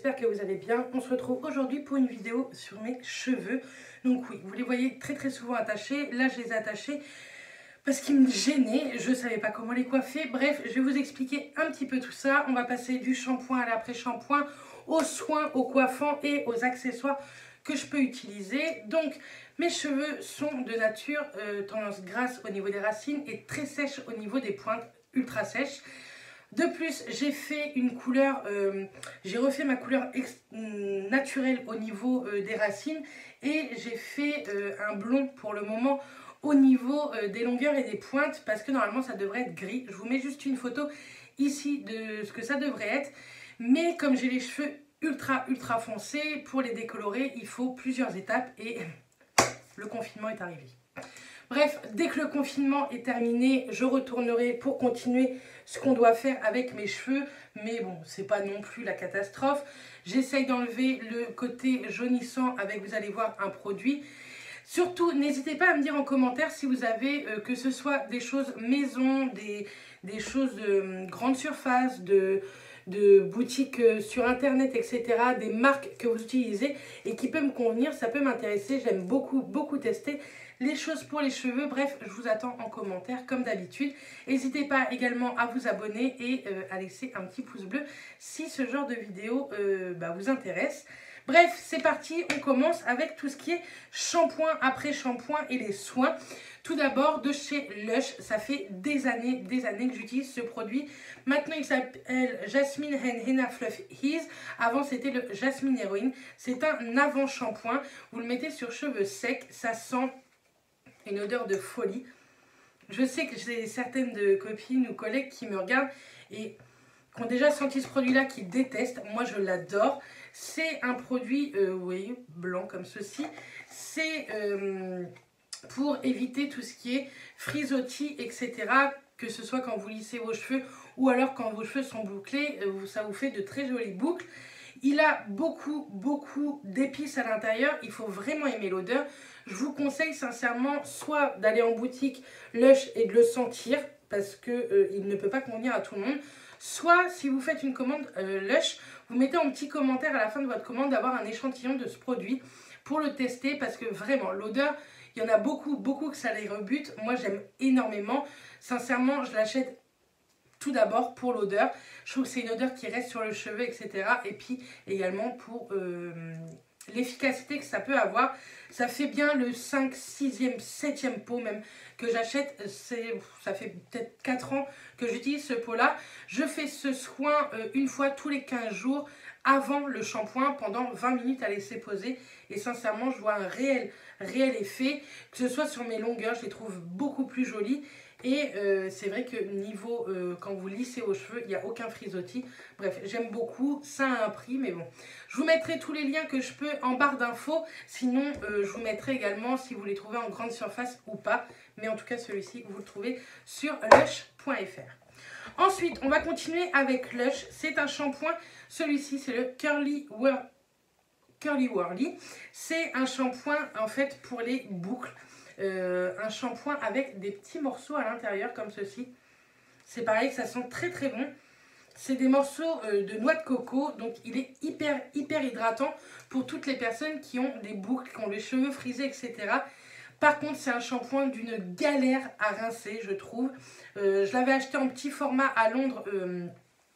j'espère que vous allez bien. On se retrouve aujourd'hui pour une vidéo sur mes cheveux. Donc oui, vous les voyez très souvent attachés. Là, je les ai attachés parce qu'ils me gênaient. Je ne savais pas comment les coiffer. Bref, je vais vous expliquer un petit peu tout ça. On va passer du shampoing à l'après-shampoing, aux soins, aux coiffants et aux accessoires que je peux utiliser. Donc, mes cheveux sont de nature tendance grasse au niveau des racines et très sèches au niveau des pointes, ultra sèches. De plus, j'ai fait une couleur, j'ai refait ma couleur naturelle au niveau des racines et j'ai fait un blond pour le moment au niveau des longueurs et des pointes parce que normalement ça devrait être gris. Je vous mets juste une photo ici de ce que ça devrait être, mais comme j'ai les cheveux ultra foncés, pour les décolorer il faut plusieurs étapes et le confinement est arrivé. Bref, dès que le confinement est terminé, je retournerai pour continuer ce qu'on doit faire avec mes cheveux. Mais bon, c'est pas non plus la catastrophe. J'essaye d'enlever le côté jaunissant avec, vous allez voir, un produit. Surtout, n'hésitez pas à me dire en commentaire si vous avez, que ce soit des choses maison, des choses de grande surface, de boutiques sur internet, etc. Des marques que vous utilisez et qui peuvent me convenir, ça peut m'intéresser. J'aime beaucoup tester les choses pour les cheveux. Bref, je vous attends en commentaire comme d'habitude. N'hésitez pas également à vous abonner et à laisser un petit pouce bleu si ce genre de vidéo vous intéresse. Bref, c'est parti, on commence avec tout ce qui est shampoing, après-shampoing et les soins. Tout d'abord, de chez Lush, ça fait des années que j'utilise ce produit. Maintenant, il s'appelle Jasmine Henna Fluff Ease. Avant, c'était le Jasmine Héroïne. C'est un avant-shampoing. Vous le mettez sur cheveux secs, ça sent une odeur de folie. Je sais que j'ai certaines de copines ou collègues qui me regardent et qui ont déjà senti ce produit-là, qui détestent. Moi, je l'adore. C'est un produit, oui, blanc comme ceci. C'est pour éviter tout ce qui est frisottis, etc. Que ce soit quand vous lissez vos cheveux ou alors quand vos cheveux sont bouclés, ça vous fait de très jolies boucles. Il a beaucoup d'épices à l'intérieur. Il faut vraiment aimer l'odeur. Je vous conseille sincèrement soit d'aller en boutique Lush et de le sentir parce qu'il ne peut pas convenir à tout le monde. Soit si vous faites une commande Lush, vous mettez en petit commentaire à la fin de votre commande d'avoir un échantillon de ce produit pour le tester parce que vraiment l'odeur, il y en a beaucoup que ça les rebute. Moi j'aime énormément. Sincèrement, je l'achète tout d'abord pour l'odeur. Je trouve que c'est une odeur qui reste sur le cheveu, etc. Et puis également pour l'efficacité que ça peut avoir. Ça fait bien le 5, 6e, 7e pot même que j'achète. Ça fait peut-être 4 ans que j'utilise ce pot-là. Je fais ce soin une fois tous les 15 jours avant le shampoing pendant 20 minutes à laisser poser. Et sincèrement, je vois un réel effet. Que ce soit sur mes longueurs, je les trouve beaucoup plus jolies. Et c'est vrai que niveau, quand vous lissez vos cheveux, il n'y a aucun frisottis. Bref, j'aime beaucoup. Ça a un prix, mais bon. Je vous mettrai tous les liens que je peux en barre d'infos. Sinon, je vous mettrai également si vous les trouvez en grande surface ou pas. Mais en tout cas, celui-ci, vous le trouvez sur lush.fr. Ensuite, on va continuer avec Lush. C'est un shampoing. Celui-ci, c'est le Curly Wurly. C'est un shampoing, en fait, pour les boucles. Un shampoing avec des petits morceaux à l'intérieur comme ceci. C'est pareil, ça sent très bon. C'est des morceaux de noix de coco, donc il est hyper hydratant pour toutes les personnes qui ont des boucles, qui ont les cheveux frisés, etc. Par contre, c'est un shampoing d'une galère à rincer, je trouve. Je l'avais acheté en petit format à Londres,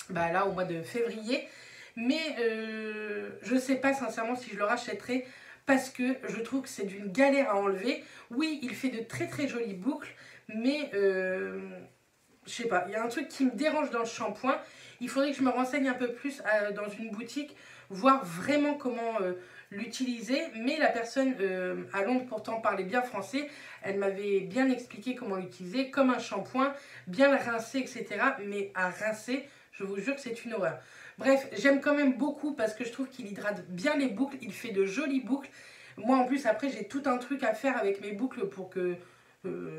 là au mois de février. Mais je ne sais pas sincèrement si je le rachèterai parce que je trouve que c'est d'une galère à enlever. Oui, il fait de très jolies boucles, mais je sais pas, il y a un truc qui me dérange dans le shampoing. Il faudrait que je me renseigne un peu plus dans une boutique, voir vraiment comment l'utiliser. Mais la personne à Londres pourtant parlait bien français. Elle m'avait bien expliqué comment l'utiliser, comme un shampoing, bien le rincer, etc. Mais à rincer, je vous jure que c'est une horreur. Bref, j'aime quand même beaucoup parce que je trouve qu'il hydrate bien les boucles. Il fait de jolies boucles. Moi, en plus, après, j'ai tout un truc à faire avec mes boucles pour que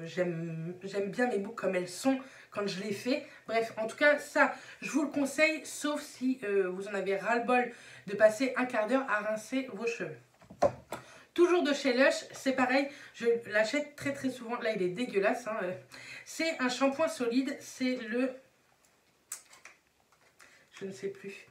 j'aime bien mes boucles comme elles sont quand je les fais. Bref, en tout cas, ça, je vous le conseille, sauf si vous en avez ras-le-bol de passer un quart d'heure à rincer vos cheveux. Toujours de chez Lush, c'est pareil, je l'achète très souvent. Là, il est dégueulasse. Hein. C'est un shampoing solide, c'est le... Je ne sais plus.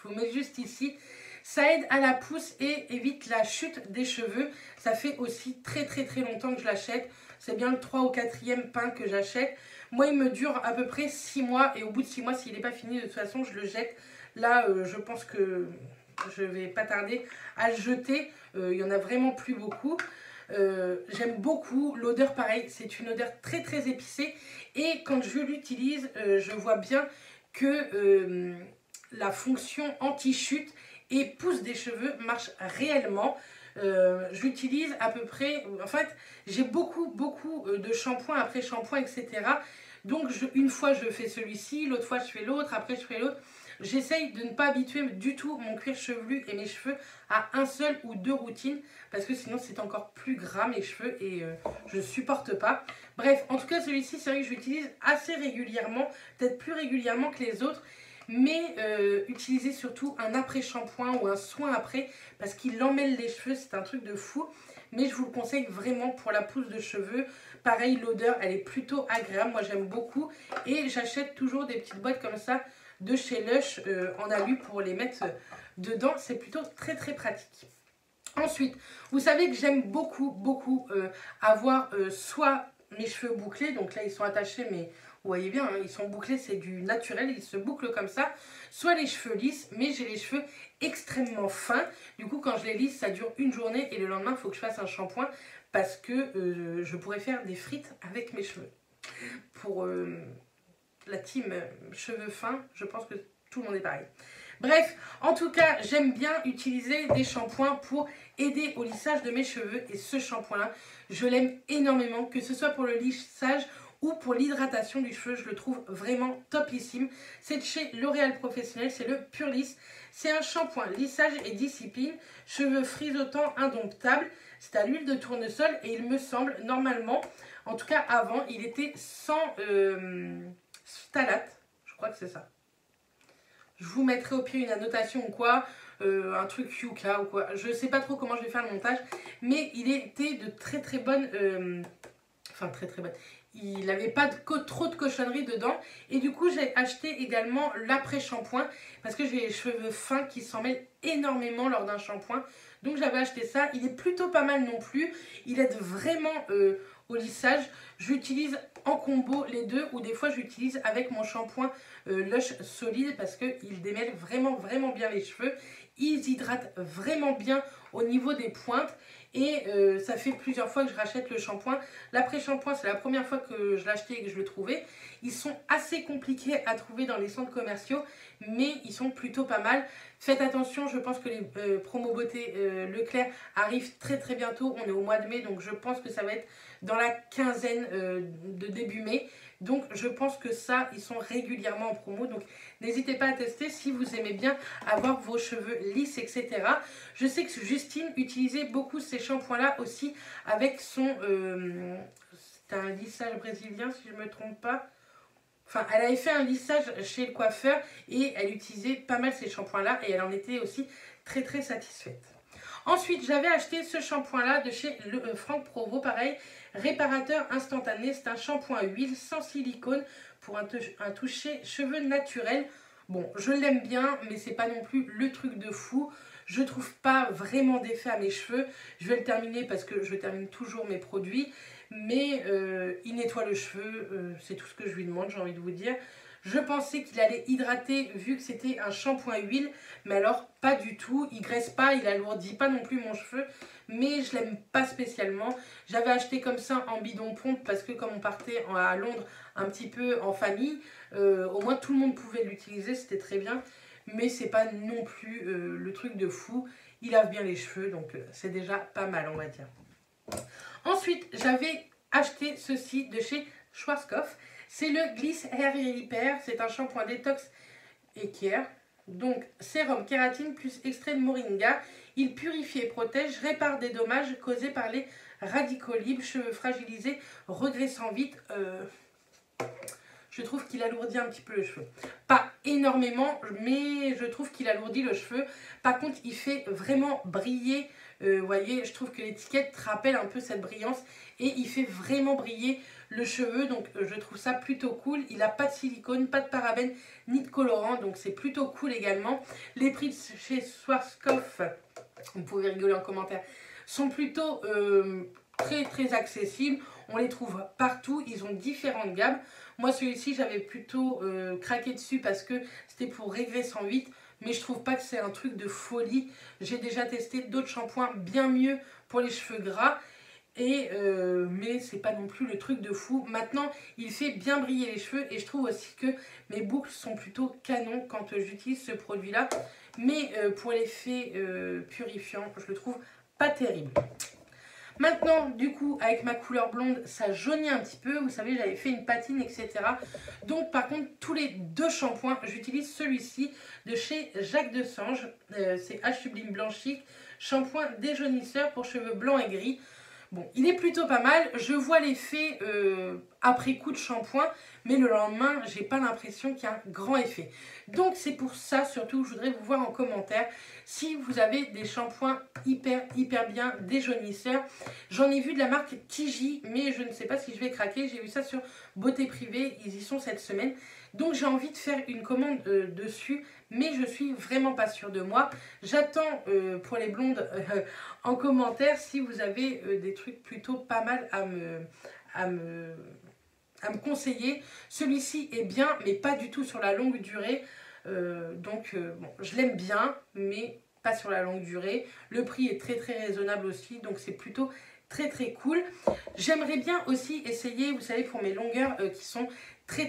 Je vous mets juste ici. Ça aide à la pousse et évite la chute des cheveux. Ça fait aussi très longtemps que je l'achète. C'est bien le 3 ou 4e pain que j'achète. Moi, il me dure à peu près 6 mois. Et au bout de 6 mois, s'il n'est pas fini, de toute façon, je le jette. Là, je pense que je vais pas tarder à le jeter. Il y en a vraiment plus beaucoup. J'aime beaucoup l'odeur, pareil. C'est une odeur très épicée. Et quand je l'utilise, je vois bien que la fonction anti-chute et pousse des cheveux marche réellement. J'utilise à peu près, en fait j'ai beaucoup de shampoing après shampoing, etc. Donc une fois je fais celui-ci, l'autre fois je fais l'autre, après je fais l'autre. J'essaye de ne pas habituer du tout mon cuir chevelu et mes cheveux à un seul ou 2 routines, parce que sinon c'est encore plus gras mes cheveux et je supporte pas. Bref, en tout cas celui-ci, c'est vrai que je l'utilise assez régulièrement, peut-être plus régulièrement que les autres. Mais utilisez surtout un après-shampoing ou un soin après, parce qu'il emmêle les cheveux, c'est un truc de fou. Mais je vous le conseille vraiment pour la pousse de cheveux. Pareil, l'odeur, elle est plutôt agréable, moi j'aime beaucoup. Et j'achète toujours des petites boîtes comme ça de chez Lush en alu pour les mettre dedans. C'est plutôt très pratique. Ensuite, vous savez que j'aime beaucoup avoir soit mes cheveux bouclés, donc là ils sont attachés, mais vous voyez bien, hein, ils sont bouclés, c'est du naturel, ils se bouclent comme ça. Soit les cheveux lisses, mais j'ai les cheveux extrêmement fins. Du coup, quand je les lisse, ça dure une journée et le lendemain, il faut que je fasse un shampoing parce que je pourrais faire des frites avec mes cheveux. Pour la team cheveux fins, je pense que tout le monde est pareil. Bref, en tout cas, j'aime bien utiliser des shampoings pour aider au lissage de mes cheveux. Et ce shampoing-là, je l'aime énormément, que ce soit pour le lissage ou pour l'hydratation du cheveu, je le trouve vraiment topissime. C'est de chez L'Oréal Professionnel, c'est le Pure Lisse. C'est un shampoing lissage et discipline, cheveux frisottant indomptable. C'est à l'huile de tournesol et il me semble, normalement, en tout cas avant, il était sans phtalates. Je crois que c'est ça. Je vous mettrai au pire une annotation ou quoi, un truc Yuka ou quoi. Je sais pas trop comment je vais faire le montage, mais il était de très bonne... Enfin, très bonne. Il n'avait pas trop de cochonneries dedans. Et du coup, j'ai acheté également l'après-shampoing parce que j'ai les cheveux fins qui s'en mêlent énormément lors d'un shampoing. Donc, j'avais acheté ça. Il est plutôt pas mal non plus. Il aide vraiment au lissage. J'utilise en combo les deux ou des fois, j'utilise avec mon shampoing Lush solide parce qu'il démêle vraiment bien les cheveux. Ils hydratent vraiment bien au niveau des pointes. Et ça fait plusieurs fois que je rachète le shampoing. L'après-shampoing, c'est la première fois que je l'achetais et que je le trouvais. Ils sont assez compliqués à trouver dans les centres commerciaux, mais ils sont plutôt pas mal. Faites attention, je pense que les promos beauté Leclerc arrivent très bientôt. On est au mois de mai, donc je pense que ça va être dans la quinzaine de début mai. Donc je pense que ça, ils sont régulièrement en promo. Donc n'hésitez pas à tester si vous aimez bien avoir vos cheveux lisses, etc. Je sais que Justine utilisait beaucoup ces shampoings-là aussi avec son... c'était un lissage brésilien si je ne me trompe pas. Enfin, elle avait fait un lissage chez le coiffeur et elle utilisait pas mal ces shampoings-là et elle en était aussi très satisfaite. Ensuite, j'avais acheté ce shampoing-là de chez Franck Provo, pareil, réparateur instantané. C'est un shampoing à huile sans silicone pour un toucher cheveux naturel. Bon, je l'aime bien, mais c'est pas non plus le truc de fou. Je trouve pas vraiment d'effet à mes cheveux. Je vais le terminer parce que je termine toujours mes produits. Mais il nettoie le cheveu, c'est tout ce que je lui demande, j'ai envie de vous dire. Je pensais qu'il allait hydrater vu que c'était un shampoing à huile, mais alors pas du tout. Il graisse pas, il alourdit pas non plus mon cheveu, mais je l'aime pas spécialement. J'avais acheté comme ça en bidon pompe parce que comme on partait à Londres un petit peu en famille, au moins tout le monde pouvait l'utiliser, c'était très bien. Mais c'est pas non plus le truc de fou. Il lave bien les cheveux, donc c'est déjà pas mal, on va dire. Ensuite, j'avais acheté ceci de chez Schwarzkopf. C'est le Gliss Hair Repair. C'est un shampoing détox et care. Donc, sérum kératine plus extrait de moringa. Il purifie et protège, répare des dommages causés par les radicaux libres, cheveux fragilisés, regressant vite. Je trouve qu'il alourdit un petit peu le cheveu. Pas énormément, mais je trouve qu'il alourdit le cheveu. Par contre, il fait vraiment briller. Vous voyez, je trouve que l'étiquette rappelle un peu cette brillance. Et il fait vraiment briller le cheveu, donc je trouve ça plutôt cool. Il n'a pas de silicone, pas de parabènes, ni de colorant, donc c'est plutôt cool également. Les prix de chez Schwarzkopf, vous pouvez rigoler en commentaire, sont plutôt très très accessibles. On les trouve partout, ils ont différentes gammes. Moi celui-ci j'avais plutôt craqué dessus parce que c'était pour Regret 108. Mais je trouve pas que c'est un truc de folie. J'ai déjà testé d'autres shampoings bien mieux pour les cheveux gras. Mais c'est pas non plus le truc de fou. Maintenant, il fait bien briller les cheveux. Et je trouve aussi que mes boucles sont plutôt canon quand j'utilise ce produit-là. Mais pour l'effet purifiant, je le trouve pas terrible. Maintenant, du coup, avec ma couleur blonde, ça jaunit un petit peu. Vous savez, j'avais fait une patine, etc. Donc, par contre, tous les deux shampoings, j'utilise celui-ci de chez Jacques Desange. C'est H Sublime Blanchique, shampoing déjaunisseur pour cheveux blancs et gris. Bon, il est plutôt pas mal. Je vois l'effet après coup de shampoing, mais le lendemain, j'ai pas l'impression qu'il y a un grand effet. Donc, c'est pour ça, surtout, je voudrais vous voir en commentaire si vous avez des shampoings hyper bien déjaunisseurs. J'en ai vu de la marque Tiji, mais je ne sais pas si je vais craquer. J'ai vu ça sur Beauté Privée, ils y sont cette semaine. Donc, j'ai envie de faire une commande dessus, mais je suis vraiment pas sûre de moi. J'attends pour les blondes en commentaire si vous avez des trucs plutôt pas mal à me conseiller. Celui-ci est bien, mais pas du tout sur la longue durée. Bon, je l'aime bien, mais pas sur la longue durée. Le prix est très raisonnable aussi, donc c'est plutôt très cool. J'aimerais bien aussi essayer, vous savez, pour mes longueurs qui sont très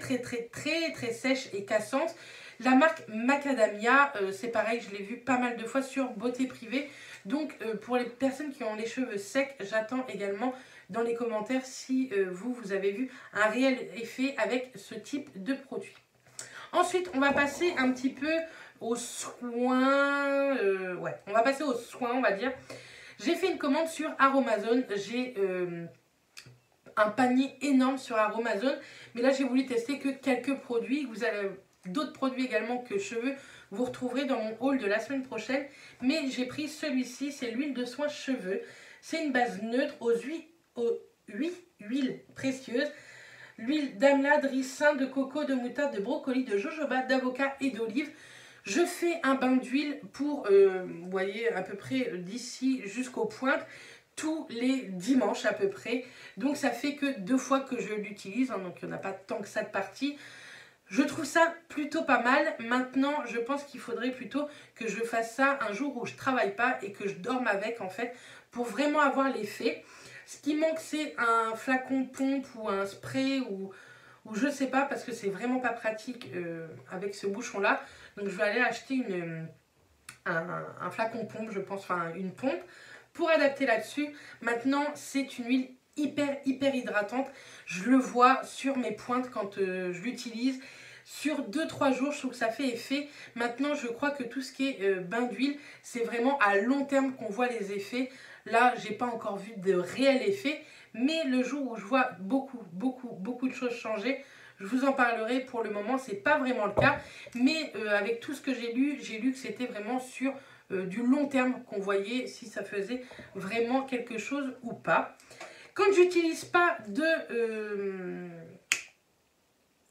sèches et cassantes, la marque Macadamia. C'est pareil, je l'ai vu pas mal de fois sur Beauté Privée. Donc pour les personnes qui ont les cheveux secs, j'attends également dans les commentaires si vous avez vu un réel effet avec ce type de produit. Ensuite, on va passer un petit peu aux soins. On va passer aux soins, on va dire. J'ai fait une commande sur Aromazone. J'ai un panier énorme sur Aromazone. Mais là, j'ai voulu tester que quelques produits. Vous avez d'autres produits également que cheveux. Vous retrouverez dans mon haul de la semaine prochaine. Mais j'ai pris celui-ci. C'est l'huile de soin cheveux. C'est une base neutre aux 8 huiles précieuses. L'huile d'amla, de ricin, de coco, de moutarde, de brocoli, de jojoba, d'avocat et d'olive. Je fais un bain d'huile pour, vous voyez, à peu près d'ici jusqu'aux pointes, tous les dimanches à peu près. Donc ça fait que 2 fois que je l'utilise, hein, donc il n'y en a pas tant que ça de partie. Je trouve ça plutôt pas mal. Maintenant, je pense qu'il faudrait plutôt que je fasse ça un jour où je travaille pas et que je dorme avec en fait, pour vraiment avoir l'effet. Ce qui manque, c'est un flacon pompe ou un spray ou je sais pas, parce que c'est vraiment pas pratique avec ce bouchon là. Donc je vais aller acheter un flacon pompe, je pense, enfin une pompe pour adapter là-dessus. Maintenant, c'est une huile hyper hydratante. Je le vois sur mes pointes quand je l'utilise. Sur 2-3 jours, je trouve que ça fait effet. Maintenant, je crois que tout ce qui est bain d'huile, c'est vraiment à long terme qu'on voit les effets. Là, j'ai pas encore vu de réel effet. Mais le jour où je vois beaucoup de choses changer, je vous en parlerai. Pour le moment, c'est pas vraiment le cas. Mais avec tout ce que j'ai lu que c'était vraiment sur du long terme qu'on voyait si ça faisait vraiment quelque chose ou pas. Quand j'utilise pas de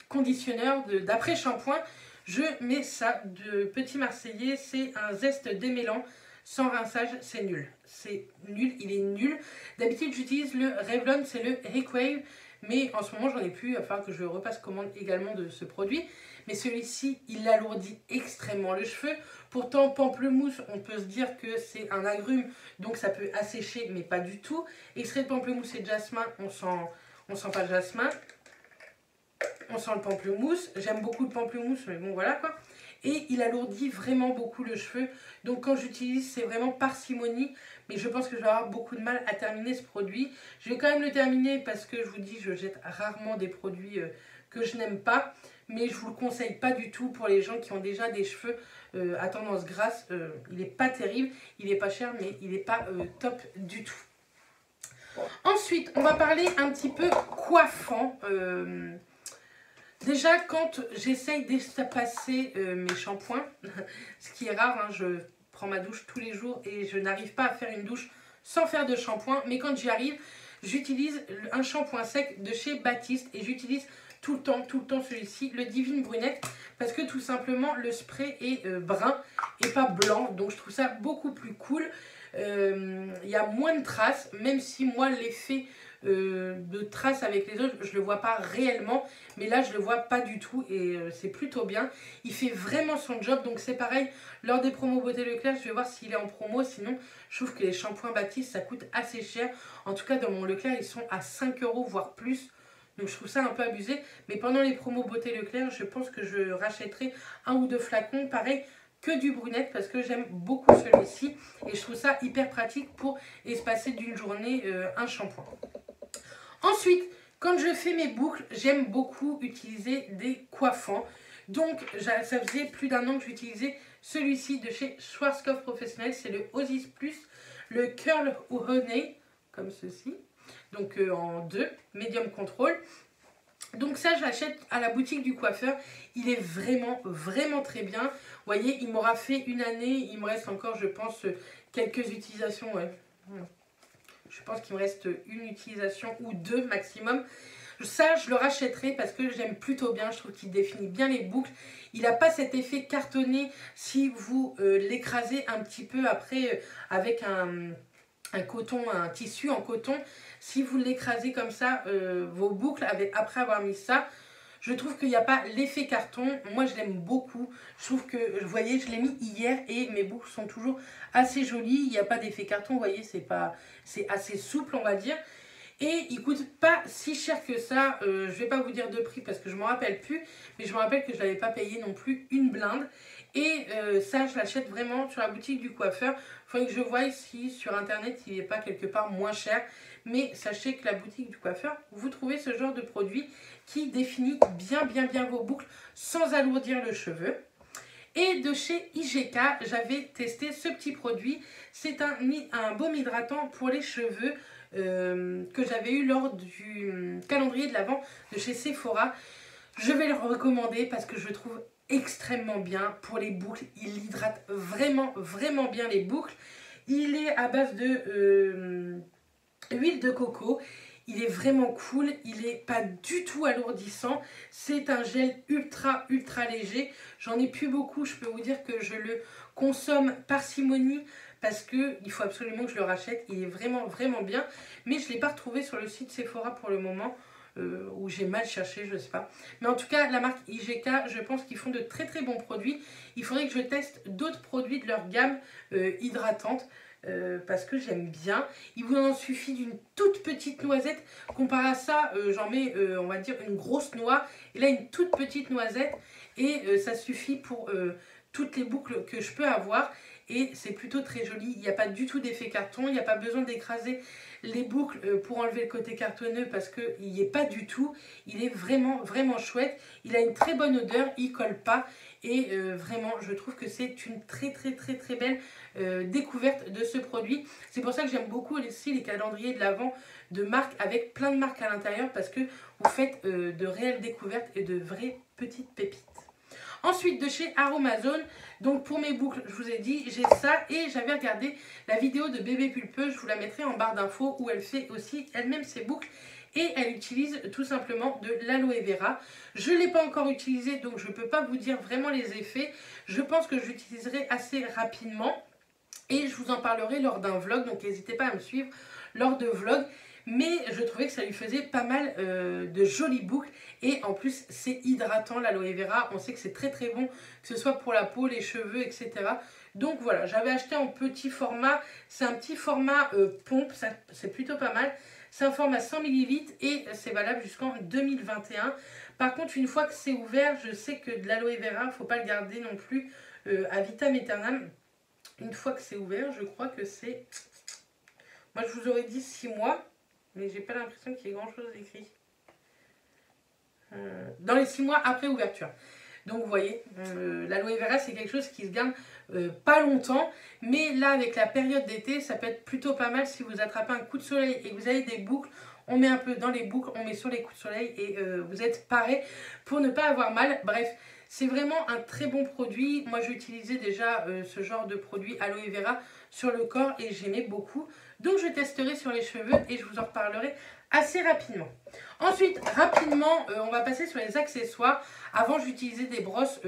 conditionneur d'après-shampoing, je mets ça de Petit Marseillais. C'est un zeste démêlant sans rinçage, c'est nul. C'est nul, il est nul. D'habitude, j'utilise le Revlon, c'est le Hickwave. Mais en ce moment, j'en ai plus. Il va falloir que je repasse commande également de ce produit. Mais celui-ci, il alourdit extrêmement le cheveu. Pourtant, pamplemousse, on peut se dire que c'est un agrume. Donc, ça peut assécher, mais pas du tout. Extrait de pamplemousse et de jasmin, on sent pas le jasmin. On sent le pamplemousse. J'aime beaucoup le pamplemousse, mais bon, voilà quoi. Et il alourdit vraiment beaucoup le cheveu. Donc quand j'utilise, c'est vraiment parcimonie. Mais je pense que je vais avoir beaucoup de mal à terminer ce produit. Je vais quand même le terminer parce que je vous dis, je jette rarement des produits que je n'aime pas. Mais je ne vous le conseille pas du tout pour les gens qui ont déjà des cheveux à tendance grasse. Il n'est pas terrible, il n'est pas cher, mais il n'est pas top du tout. Ensuite, on va parler un petit peu coiffant. Déjà, quand j'essaye d'espacer mes shampoings, ce qui est rare, hein, je prends ma douche tous les jours et je n'arrive pas à faire une douche sans faire de shampoing. Mais quand j'y arrive, j'utilise un shampoing sec de chez Baptiste et j'utilise tout le temps celui-ci, le Divine Brunette, parce que tout simplement le spray est brun et pas blanc, donc je trouve ça beaucoup plus cool. Il y a moins de traces, même si moi l'effet de traces avec les autres, je le vois pas réellement, mais là je le vois pas du tout et c'est plutôt bien. Il fait vraiment son job, donc c'est pareil, lors des promos Beauté Leclerc, je vais voir s'il est en promo, sinon je trouve que les shampoings Baptiste ça coûte assez cher. En tout cas dans mon Leclerc ils sont à 5 € voire plus. Donc je trouve ça un peu abusé. Mais pendant les promos Beauté Leclerc, je pense que je rachèterai un ou deux flacons. Pareil que du brunette parce que j'aime beaucoup celui-ci. Et je trouve ça hyper pratique pour espacer d'une journée un shampoing. Ensuite, quand je fais mes boucles, j'aime beaucoup utiliser des coiffants. Donc ça faisait plus d'un an que j'utilisais celui-ci de chez Schwarzkopf Professionnel. C'est le Osis Plus, le Curl Honey, comme ceci. Donc en 2, médium contrôle. Donc ça je l'achète à la boutique du coiffeur. Il est vraiment très bien. Vous voyez, il m'aura fait une année. Il me reste encore je pense quelques utilisations. Ouais. Je pense qu'il me reste une utilisation ou deux maximum. Ça je le rachèterai parce que j'aime plutôt bien. Je trouve qu'il définit bien les boucles. Il n'a pas cet effet cartonné si vous l'écrasez un petit peu après avec un coton, un tissu en coton. Si vous l'écrasez comme ça, vos boucles, après avoir mis ça, je trouve qu'il n'y a pas l'effet carton. Moi, je l'aime beaucoup. Je trouve que, vous voyez, je l'ai mis hier et mes boucles sont toujours assez jolies. Il n'y a pas d'effet carton, vous voyez, c'est assez souple, on va dire. Et il ne coûte pas si cher que ça. Je ne vais pas vous dire de prix parce que je ne me rappelle plus. Mais je me rappelle que je ne l'avais pas payé non plus une blinde. Et ça, je l'achète vraiment sur la boutique du coiffeur. Il faudrait que je voie si sur internet il n'est pas quelque part moins cher. Mais sachez que la boutique du coiffeur, vous trouvez ce genre de produit qui définit bien vos boucles sans alourdir le cheveu. Et de chez IGK, j'avais testé ce petit produit. C'est un baume hydratant pour les cheveux que j'avais eu lors du calendrier de l'Avent de chez Sephora. Je vais le recommander parce que je le trouve extrêmement bien pour les boucles. Il hydrate vraiment bien les boucles. Il est à base de huile de coco. Il est vraiment cool. Il n'est pas du tout alourdissant. C'est un gel ultra léger. J'en ai plus beaucoup. Je peux vous dire que je le consomme parcimonie parce qu'il faut absolument que je le rachète. Il est vraiment bien. Mais je ne l'ai pas retrouvé sur le site Sephora pour le moment. Où j'ai mal cherché, je ne sais pas. Mais en tout cas, la marque IGK, je pense qu'ils font de très bons produits. Il faudrait que je teste d'autres produits de leur gamme hydratante. Parce que j'aime bien. Il vous en suffit d'une toute petite noisette. Comparé à ça, j'en mets, on va dire, une grosse noix. Et là, une toute petite noisette. Et ça suffit pour toutes les boucles que je peux avoir. Et c'est plutôt très joli. Il n'y a pas du tout d'effet carton. Il n'y a pas besoin d'écraser les boucles pour enlever le côté cartonneux parce qu'il n'y est pas du tout. Il est vraiment chouette. Il a une très bonne odeur. Il ne colle pas. Et vraiment, je trouve que c'est une très belle découverte de ce produit. C'est pour ça que j'aime beaucoup aussi les calendriers de l'Avent de marques avec plein de marques à l'intérieur parce que vous faites de réelles découvertes et de vraies petites pépites. Ensuite, de chez Aromazone, donc pour mes boucles, je vous ai dit, j'ai ça et j'avais regardé la vidéo de Bébé Pulpeux, je vous la mettrai en barre d'infos où elle fait aussi elle-même ses boucles et elle utilise tout simplement de l'aloe vera. Je ne l'ai pas encore utilisé donc je ne peux pas vous dire vraiment les effets. Je pense que j'utiliserai assez rapidement et je vous en parlerai lors d'un vlog, donc n'hésitez pas à me suivre lors de vlogs. Mais je trouvais que ça lui faisait pas mal de jolies boucles. Et en plus, c'est hydratant l'aloe vera. On sait que c'est très bon, que ce soit pour la peau, les cheveux, etc. Donc voilà, j'avais acheté en petit format. C'est un petit format pompe, c'est plutôt pas mal. C'est un format 100 ml et c'est valable jusqu'en 2021. Par contre, une fois que c'est ouvert, je sais que de l'aloe vera, il ne faut pas le garder non plus à vitam aeternam. Une fois que c'est ouvert, je crois que c'est... Moi, je vous aurais dit 6 mois. Mais j'ai pas l'impression qu'il y ait grand chose écrit. Dans les 6 mois après ouverture. Donc vous voyez, l'aloe vera c'est quelque chose qui se garde pas longtemps. Mais là avec la période d'été, ça peut être plutôt pas mal si vous attrapez un coup de soleil et que vous avez des boucles. On met un peu dans les boucles, on met sur les coups de soleil et vous êtes paré pour ne pas avoir mal. Bref, C'est vraiment un très bon produit. Moi, j'utilisais déjà ce genre de produit aloe vera sur le corps et j'aimais beaucoup. Donc, je testerai sur les cheveux et je vous en reparlerai assez rapidement. Ensuite, rapidement, on va passer sur les accessoires. Avant, j'utilisais des brosses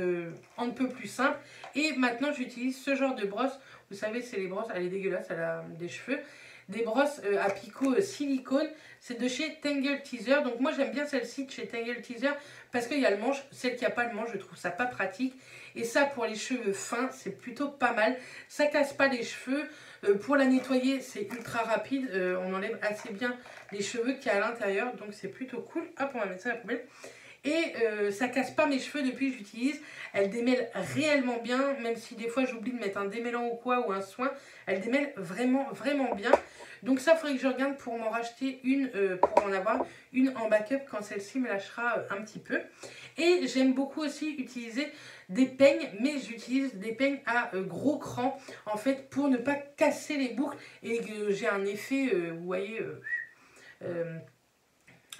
un peu plus simples. Et maintenant, j'utilise ce genre de brosse. Vous savez, c'est les brosses, elle est dégueulasse, elle a des cheveux. Des brosses à picot silicone. C'est de chez Tangle Teezer. Donc moi, j'aime bien celle-ci de chez Tangle Teezer parce qu'il y a le manche. Celle qui n'a pas le manche, je trouve ça pas pratique. Et ça, pour les cheveux fins, c'est plutôt pas mal. Ça casse pas les cheveux. Pour la nettoyer, c'est ultra rapide. On enlève assez bien les cheveux qu'il y a à l'intérieur. Donc c'est plutôt cool. Hop, on va mettre ça à la poubelle. Et ça casse pas mes cheveux depuis que j'utilise. Elle démêle réellement bien. Même si des fois j'oublie de mettre un démêlant ou quoi ou un soin. Elle démêle vraiment bien. Donc ça, il faudrait que je regarde pour m'en racheter une, pour en avoir une en backup quand celle-ci me lâchera un petit peu. Et j'aime beaucoup aussi utiliser des peignes, mais j'utilise des peignes à gros cran, en fait, pour ne pas casser les boucles et que j'ai un effet, vous voyez,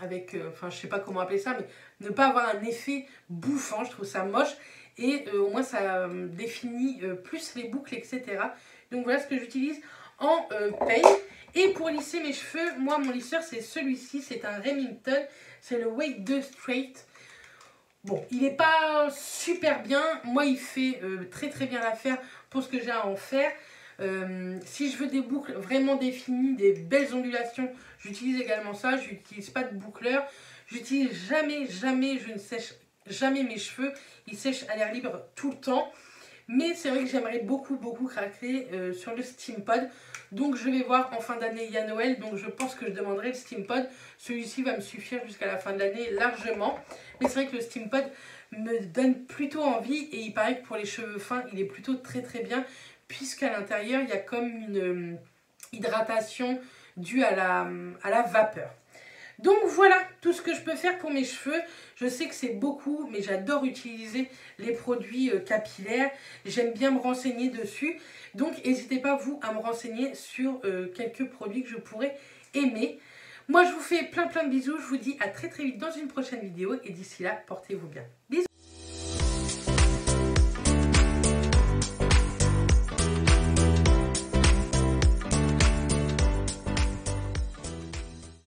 avec, enfin je sais pas comment appeler ça, mais ne pas avoir un effet bouffant, je trouve ça moche. Et au moins ça définit plus les boucles, etc. Donc voilà ce que j'utilise en peigne. Et pour lisser mes cheveux, moi mon lisseur c'est celui-ci, c'est un Remington, c'est le Wake 2 Straight. Bon, il n'est pas super bien, moi il fait très bien l'affaire pour ce que j'ai à en faire. Si je veux des boucles vraiment définies, des belles ondulations, j'utilise également ça. Je n'utilise pas de boucleur. J'utilise jamais, je ne sèche jamais mes cheveux. Ils sèchent à l'air libre tout le temps. Mais c'est vrai que j'aimerais beaucoup craquer sur le Steam Pod. Donc je vais voir en fin d'année, il y a Noël. Donc je pense que je demanderai le Steam Pod. Celui-ci va me suffire jusqu'à la fin de l'année largement. Mais c'est vrai que le Steam Pod me donne plutôt envie. Et il paraît que pour les cheveux fins, il est plutôt très bien. Puisqu'à l'intérieur, il y a comme une hydratation due à la vapeur. Donc voilà tout ce que je peux faire pour mes cheveux. Je sais que c'est beaucoup, mais j'adore utiliser les produits capillaires. J'aime bien me renseigner dessus. Donc n'hésitez pas, vous, à me renseigner sur quelques produits que je pourrais aimer. Moi, je vous fais plein de bisous. Je vous dis à très vite dans une prochaine vidéo. Et d'ici là, portez-vous bien. Bisous!